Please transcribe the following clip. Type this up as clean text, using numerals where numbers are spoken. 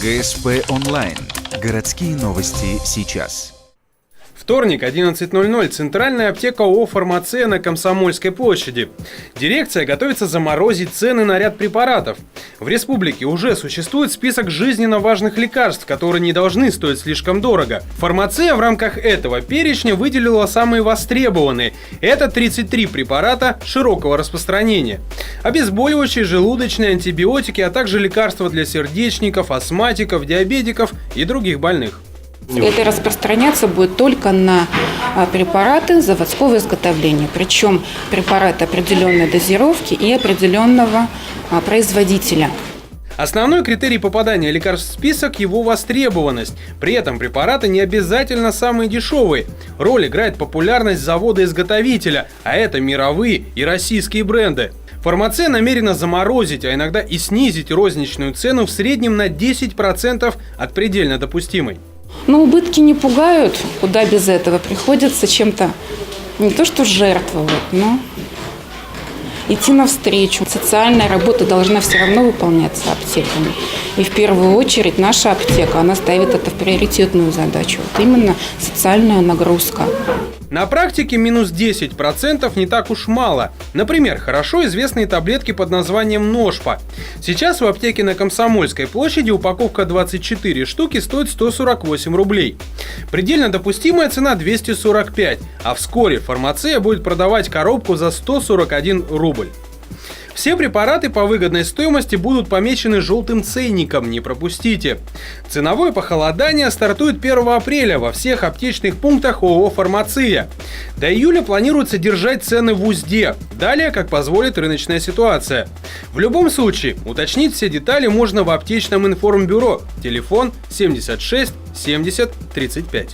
ГСП онлайн. Городские новости сейчас. Вторник, 11:00. Центральная аптека ООО «Фармация» на Комсомольской площади. Дирекция готовится заморозить цены на ряд препаратов. В республике уже существует список жизненно важных лекарств, которые не должны стоить слишком дорого. «Фармация» в рамках этого перечня выделила самые востребованные. Это 33 препарата широкого распространения. Обезболивающие, желудочные, антибиотики, а также лекарства для сердечников, астматиков, диабетиков и других больных. Это распространяться будет только на препараты заводского изготовления, причем препараты определенной дозировки и определенного производителя. Основной критерий попадания лекарств в список – его востребованность. При этом препараты не обязательно самые дешевые. Роль играет популярность завода-изготовителя, а это мировые и российские бренды. «Фармация» намерена заморозить, а иногда и снизить розничную цену в среднем на 10% от предельно допустимой. Но убытки не пугают, куда без этого. Приходится чем-то не то что жертвовать, но идти навстречу. Социальная работа должна все равно выполняться аптеками. И в первую очередь наша аптека, она ставит это в приоритетную задачу. Вот именно социальная нагрузка. На практике минус 10% не так уж мало. Например, хорошо известные таблетки под названием Ношпа. Сейчас в аптеке на Комсомольской площади упаковка 24 штуки стоит 148 рублей. Предельно допустимая цена 245, а вскоре «Фармация» будет продавать коробку за 141 рубль. Все препараты по выгодной стоимости будут помечены желтым ценником, не пропустите. Ценовое похолодание стартует 1 апреля во всех аптечных пунктах ООО «Фармация». До июля планируется держать цены в узде, далее как позволит рыночная ситуация. В любом случае, уточнить все детали можно в аптечном информбюро. Телефон 76 70 35.